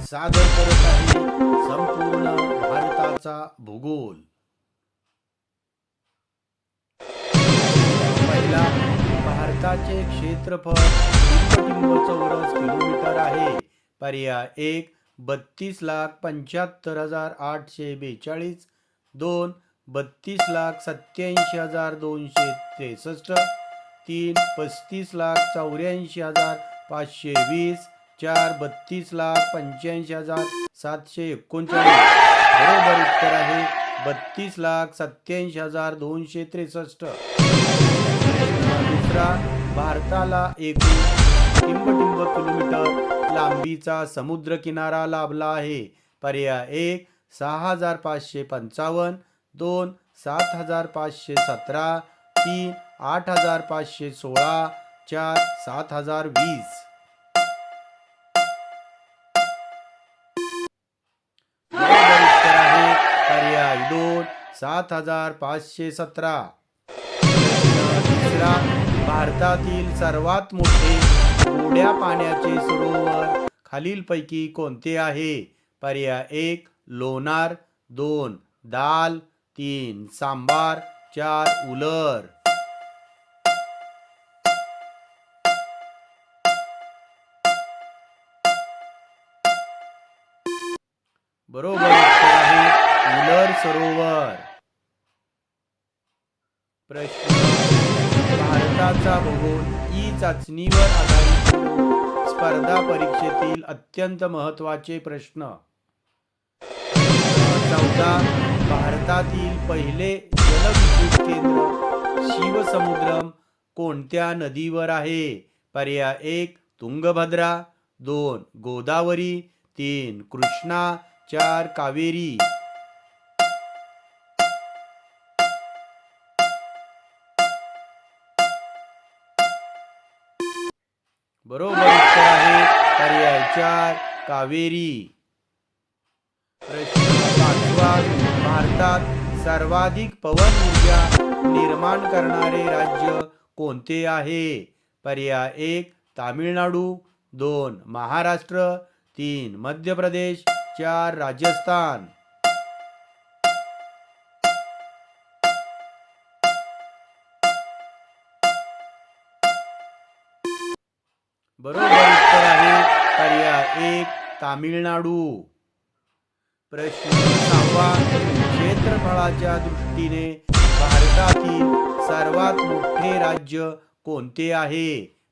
सादर करत आहे संपूर्ण भारताचा भूगोल। पहिला, भारताचे क्षेत्रफळ टिंब चौरस किलोमीटर आहे। पर्याय 1 32,75,842, 2 32,87,263, 3 35,84,520, 4 32,85,739। बरोबर उत्तर आहे 32,87,263। दुसरा, भारताला एकूण टिंब किलोमीटर लांबीचा समुद्र किनारा लाभला आहे। पर्याय 1 6,555, 2 7,517, 3 8,516, 4 7,020। बरोबर उत्तर आहे पर्याय 2 7,517। तिसरा, भारतातील सर्वात मोठे गोड्या पाण्याचे सरोवर खालीलपैकी कोणते आहे? पर्याय 1 लोणार, 2 दाल, 3 सांबार, 4 उलर। बरोबर उत्तर आहे उलर सरोवर। प्रश्न, भारताचा भूगोल ई चाचणीवर आधारित स्पर्धा परीक्षेतील अत्यंत महत्त्वाचे प्रश्न। 14, भारतातील पहिले जलविद्युत केंद्र शिवसमुद्रम कोणत्या नदीवर आहे? पर्याय 1 तुंगभद्रा, 2 गोदावरी, 3 कृष्णा, 4 कावेरी। बरोबर उत्तर आहे पर्याय 4 कावेरी। प्रश्न 5, भारतात सर्वाधिक पवन ऊर्जा निर्माण करणारे राज्य कोणते आहे? पर्याय 1 तामिळनाडू, 2 महाराष्ट्र, 3 मध्य प्रदेश, 4 राजस्थान। बरोबर उत्तर आहे पर्याय 1 तामिळनाडू। प्रश्न 6, क्षेत्रफळाच्या दृष्टीने भारतातील सर्वात मोठे राज्य कोणते आहे?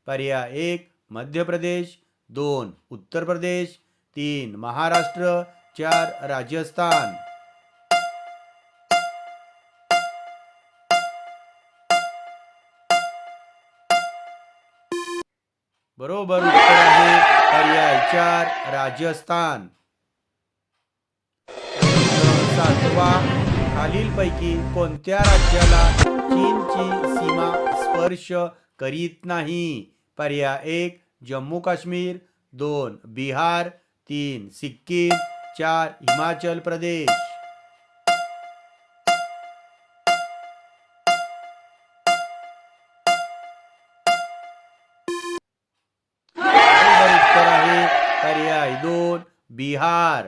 पर्याय 1 मध्य प्रदेश, 2 उत्तर प्रदेश, 3 महाराष्ट्र, 4 राजस्थान। बरोबर उत्तर आहे पर्याय 4 राजस्थान। 7, खालीलपैकी कोणत्या राज्याला चीनची सीमा स्पर्श करीत नाही? पर्याय 1 जम्मू काश्मीर, 2 बिहार, 3 सिक्कीम, 4 हिमाचल प्रदेश। बरोबर उत्तर आहे पर्याय 2 बिहार।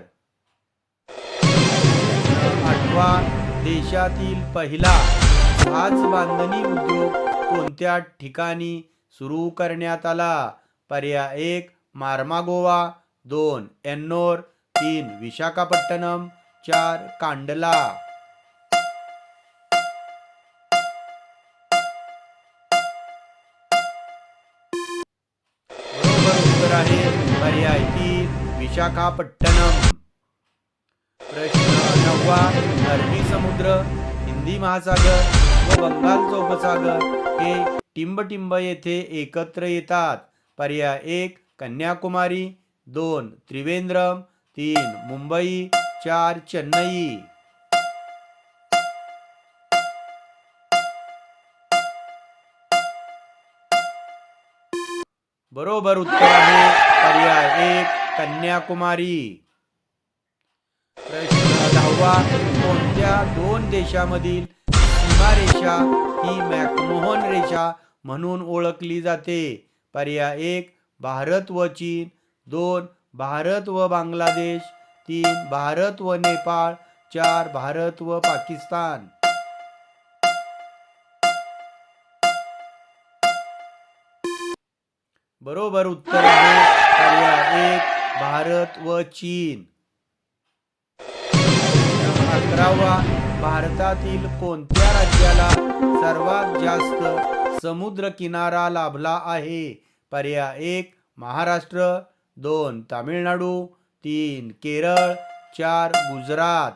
8, देशातील पहिला जहाज बांधणी उद्योग कोणत्या ठिकाणी सुरू करण्यात आला? पर्याय 1 मार्मागोवा, 2 एन्नोर, 3 विशाखापट्टणम, 4 कांडला। बरोबर उत्तर आहे पर्याय 3 विशाखापट्टणम। प्रश्न 9, अरबी समुद्र, हिंदी महासागर व बंगालचा उपसागर हे टिंब येथे एकत्र येतात। पर्याय 1 कन्याकुमारी, 2 त्रिवेंद्रम, 3 मुंबई, 4 चेन्नई। बरोबर उत्तर आहे पर्याय 1 कन्याकुमारी। प्रश्न 10, कोणत्या 2 देशांमधील सीमारेषा ही मॅकमोहन रेषा म्हणून ओळखली जाते? पर्याय 1 भारत व चीन, 2 भारत व बांगलादेश. 3. भारत व नेपाळ. 4. भारत व पाकिस्तान. बरोबर उत्तर आहे पर्याय 1. भारत व चीन. 11वा, भारतातील कोणत्या राज्याला सर्वात जास्त समुद्र किनारा लाभला आहे? पर्याय 1. महाराष्ट्र. 2. तामिळनाडू. 3. केरळ. 4. गुजरात.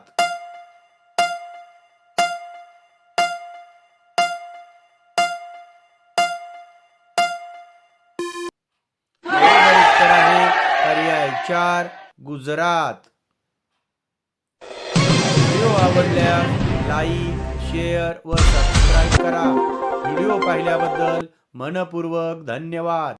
बरोबर उत्तर आहे पर्याय 4. गुजरात. व्हिडिओ आवडल्यास लाईक, शेअर व सबस्क्राईब करा. व्हिडिओ पाहिल्याबद्दल मनपूर्वक धन्यवाद.